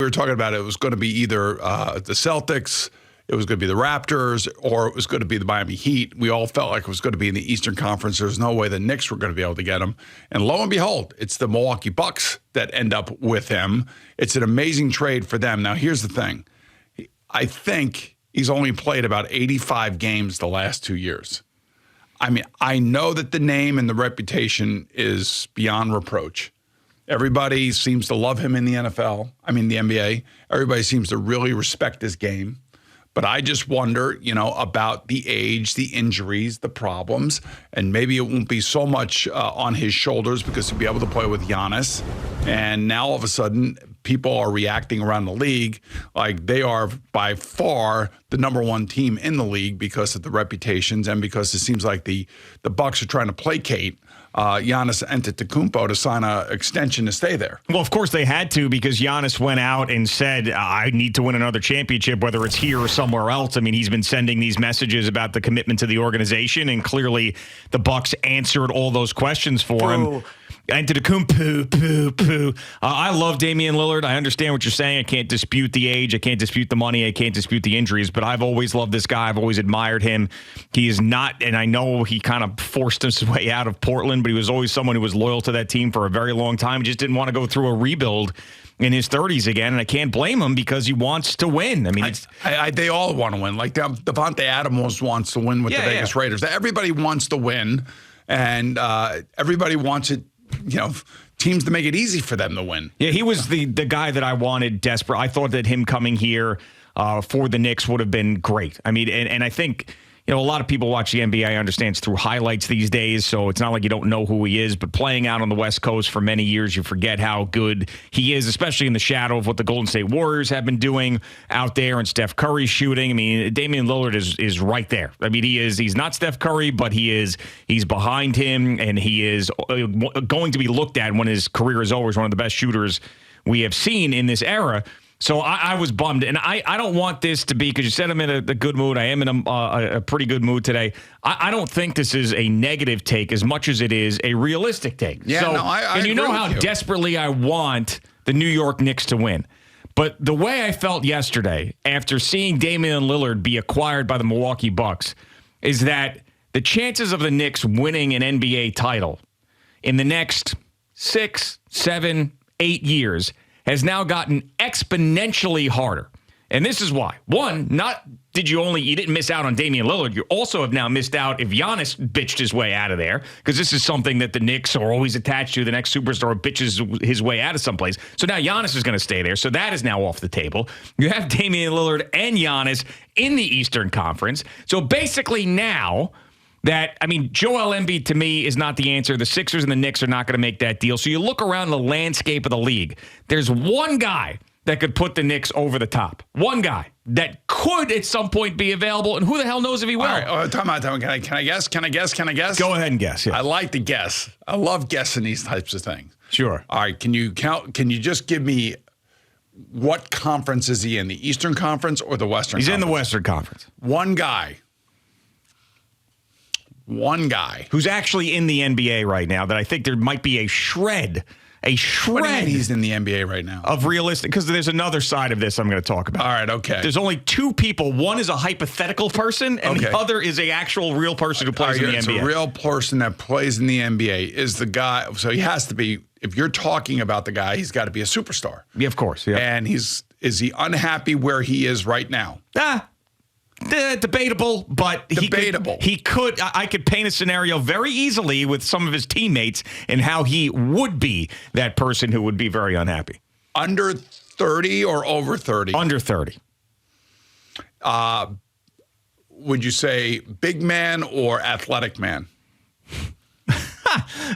were talking about it was going to be either the Celtics, it was going to be the Raptors, or it was going to be the Miami Heat. We all felt like it was going to be in the Eastern Conference. There's no way the Knicks were going to be able to get him. And lo and behold, it's the Milwaukee Bucks that end up with him. It's an amazing trade for them. Now, here's the thing. I think he's only played about 85 games the last 2 years. I mean, I know that the name and the reputation is beyond reproach. Everybody seems to love him in the NFL. I mean, the NBA. Everybody seems to really respect his game. But I just wonder, about the age, the injuries, the problems, and maybe it won't be so much on his shoulders because he'll be able to play with Giannis. And now all of a sudden, people are reacting around the league like they are by far the number one team in the league because of the reputations and because it seems like the Bucks are trying to placate Giannis Antetokounmpo to sign an extension to stay there. Well, of course they had to because Giannis went out and said, I need to win another championship, whether it's here or somewhere else. I mean, he's been sending these messages about the commitment to the organization, and clearly the Bucks answered all those questions for him. Antetokounmpo, I love Damian Lillard. I understand what you're saying. I can't dispute the age. I can't dispute the money. I can't dispute the injuries. But I've always loved this guy. I've always admired him. He is not, and I know he kind of forced his way out of Portland, but he was always someone who was loyal to that team for a very long time. He just didn't want to go through a rebuild in his 30s again, and I can't blame him because he wants to win. I mean, they all want to win. Like Devontae Adams wants to win with the Vegas Raiders. Everybody wants to win, and everybody wants it. Teams to make it easy for them to win. Yeah, he was the guy that I wanted desperate. I thought that him coming here for the Knicks would have been great. I mean, and I think, a lot of people watch the NBA, I understand it's through highlights these days, so it's not like you don't know who he is, but playing out on the West Coast for many years, you forget how good he is, especially in the shadow of what the Golden State Warriors have been doing out there and Steph Curry shooting. I mean, Damian Lillard is right there. I mean, he's not Steph Curry, but he's behind him, and he is going to be looked at when his career is over as one of the best shooters we have seen in this era. So I was bummed, and I don't want this to be, because you said I'm in a good mood. I am in a pretty good mood today. I don't think this is a negative take as much as it is a realistic take. Yeah, so, no, I and you agree know with how you. desperately I want the New York Knicks to win. But the way I felt yesterday after seeing Damian Lillard be acquired by the Milwaukee Bucks is that the chances of the Knicks winning an NBA title in the next 6, 7, 8 years has now gotten exponentially harder. And this is why. One, you didn't miss out on Damian Lillard. You also have now missed out if Giannis bitched his way out of there, because this is something that the Knicks are always attached to. The next superstar bitches his way out of someplace. So now Giannis is going to stay there. So that is now off the table. You have Damian Lillard and Giannis in the Eastern Conference. So basically now Joel Embiid to me is not the answer. The Sixers and the Knicks are not going to make that deal. So you look around the landscape of the league. There's one guy that could put the Knicks over the top. One guy that could at some point be available, and who the hell knows if he will? All right, time out. Can I guess? Go ahead and guess. Yeah. I like to guess. I love guessing these types of things. Sure. All right, can you just give me what conference is he in? The Eastern Conference or the Western Conference? He's in the Western Conference. One guy who's actually in the NBA right now that I think there might be a shred. What do you mean he's in the NBA right now? Of realistic, because there's another side of this I'm going to talk about. All right, okay. There's only two people. One is a hypothetical person, and the other is an actual real person who plays in the NBA. It's a real person that plays in the NBA. Is the guy, so he has to be, if you're talking about the guy, he's got to be a superstar. Yeah, of course. Yeah. And is he unhappy where he is right now? Debatable, but I could paint a scenario very easily with some of his teammates and how he would be that person who would be very unhappy. Under 30 or over 30? Under 30. Would you say big man or athletic man?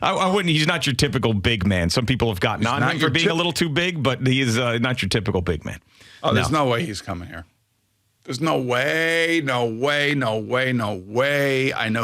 I wouldn't. He's not your typical big man. Some people have gotten on him for being a little too big, but he is not your typical big man. Oh, there's no way he's coming here. There's no way. I know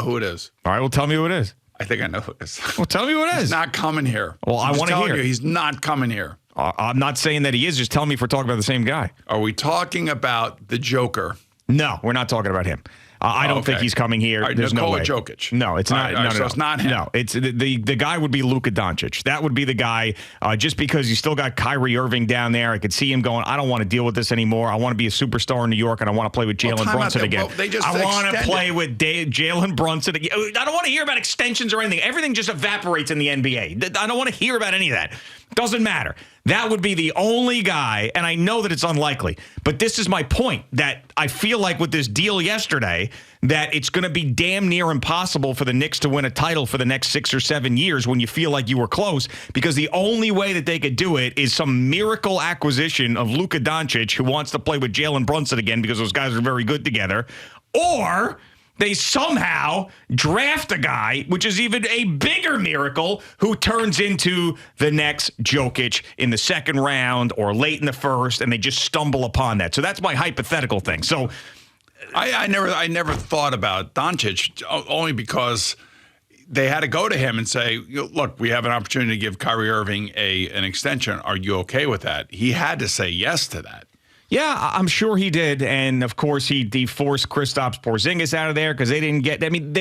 who it is. All right, well, tell me who it is. I think I know who it is. Well, tell me who it is. He's not coming here. Well, I want to hear. He's not coming here. I'm not saying that he is. Just tell me if we're talking about the same guy. Are we talking about the Joker? No, we're not talking about him. I don't think he's coming here. Right, There's Nikola no way. Jokic. No, it's not. No, so it's not him. No, it's the guy would be Luka Doncic. That would be the guy. Just because you still got Kyrie Irving down there, I could see him going, I don't want to deal with this anymore. I want to be a superstar in New York, and I want to play with Jalen Brunson again. I want to play with Jalen Brunson again. I don't want to hear about extensions or anything. Everything just evaporates in the NBA. I don't want to hear about any of that. Doesn't matter. That would be the only guy, and I know that it's unlikely, but this is my point, that I feel like with this deal yesterday, that it's going to be damn near impossible for the Knicks to win a title for the next 6 or 7 years when you feel like you were close, because the only way that they could do it is some miracle acquisition of Luka Doncic, who wants to play with Jalen Brunson again because those guys are very good together, or they somehow draft a guy, which is even a bigger miracle, who turns into the next Jokic in the second round or late in the first, and they just stumble upon that. So that's my hypothetical thing. So I never thought about Doncic, only because they had to go to him and say, look, we have an opportunity to give Kyrie Irving an extension. Are you okay with that? He had to say yes to that. Yeah, I'm sure he did, and of course he forced Kristaps Porzingis out of there because they didn't get. I mean,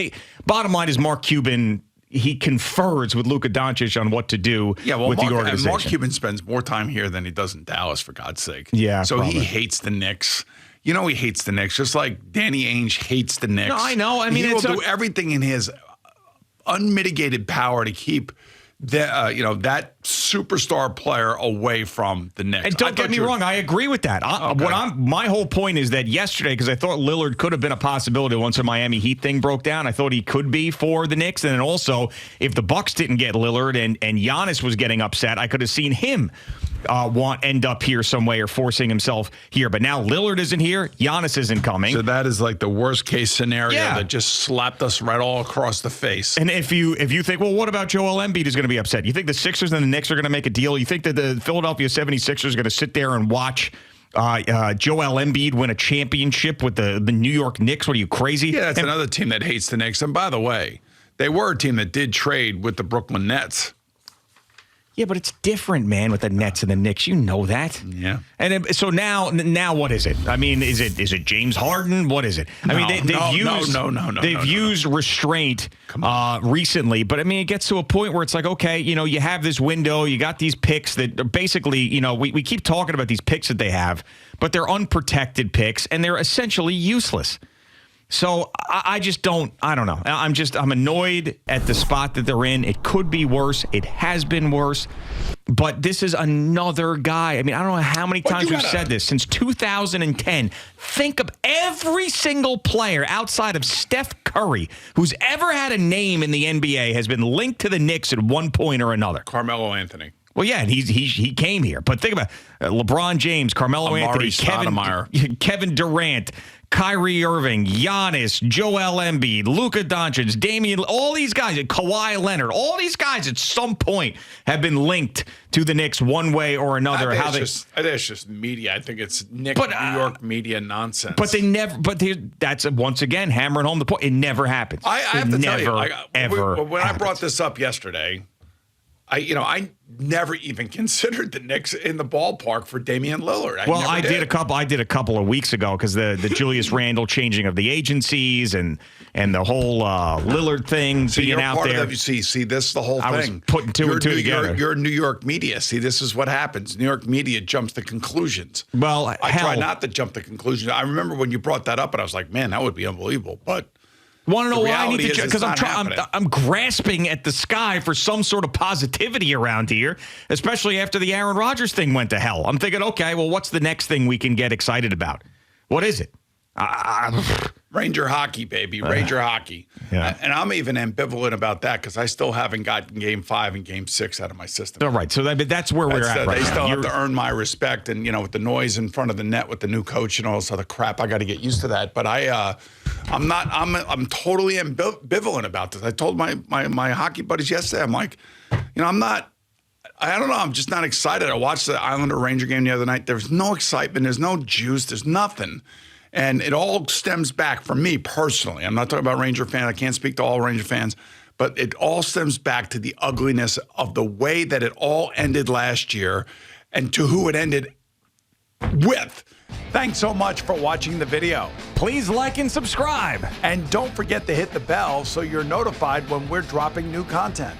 bottom line is Mark Cuban. He confers with Luka Doncic on what to do with the organization. And Mark Cuban spends more time here than he does in Dallas, for God's sake. Yeah, so probably. He hates the Knicks. He hates the Knicks, just like Danny Ainge hates the Knicks. No, I know. I mean, he will do everything in his unmitigated power to keep that superstar player away from the Knicks. And don't get me wrong, I agree with that. My whole point is that yesterday, because I thought Lillard could have been a possibility once the Miami Heat thing broke down, I thought he could be for the Knicks. And then also, if the Bucks didn't get Lillard and Giannis was getting upset, I could have seen him end up here some way or forcing himself here. But now Lillard isn't here, Giannis isn't coming. So that is like the worst case scenario that just slapped us right all across the face. And if you think, well, what about Joel Embiid is going to be upset? You think the Sixers and the Knicks are going to make a deal? You think that the Philadelphia 76ers are going to sit there and watch Joel Embiid win a championship with the New York Knicks? What are you, crazy? Yeah, that's another team that hates the Knicks. And by the way, they were a team that did trade with the Brooklyn Nets. Yeah, but it's different, man, with the Nets and the Knicks. You know that. Yeah. And so now what is it? I mean, is it James Harden? What is it? They've used restraint recently, but I mean, it gets to a point where it's like, okay, you have this window, you got these picks that are basically, we keep talking about these picks that they have, but they're unprotected picks and they're essentially useless. So I don't know. I'm annoyed at the spot that they're in. It could be worse. It has been worse. But this is another guy. I mean, I don't know how many times we've said this. Since 2010, think of every single player outside of Steph Curry who's ever had a name in the NBA has been linked to the Knicks at one point or another. Carmelo Anthony. Well, yeah, and he came here. But think about LeBron James, Carmelo Anthony, Kevin Durant, Kyrie Irving, Giannis, Joel Embiid, Luka Doncic, Damian, all these guys, Kawhi Leonard, all these guys at some point have been linked to the Knicks one way or another. I think it's just media. I think it's New York media nonsense. But they never. But that's once again hammering home the point. It never happens. I have to tell you, when happens. I brought this up yesterday, I never even considered the Knicks in the ballpark for Damian Lillard. I did a couple of weeks ago because the Julius Randle changing of the agencies and the whole Lillard thing being out there. See, this is the whole thing. I was putting two and two together. You're New York media. See, this is what happens. New York media jumps to conclusions. Well, I try not to jump to conclusions. I remember when you brought that up, and I was like, man, that would be unbelievable. But want to know why I need to? Because I'm grasping at the sky for some sort of positivity around here, especially after the Aaron Rodgers thing went to hell. I'm thinking, okay, well, what's the next thing we can get excited about? What is it? Ranger hockey, baby. Ranger hockey. Yeah. And I'm even ambivalent about that because I still haven't gotten Game 5 and Game 6 out of my system. All right. So that's where we're at right They now. still have to earn my respect. And, with the noise in front of the net with the new coach and all this other crap, I got to get used to that. But I'm totally ambivalent about this. I told my hockey buddies yesterday, I'm like, I don't know. I'm just not excited. I watched the Islander Ranger game the other night. There's no excitement. There's no juice. There's nothing. And it all stems back from me personally. I'm not talking about Ranger fans. I can't speak to all Ranger fans. But it all stems back to the ugliness of the way that it all ended last year and to who it ended with. Thanks so much for watching the video. Please like and subscribe. And don't forget to hit the bell so you're notified when we're dropping new content.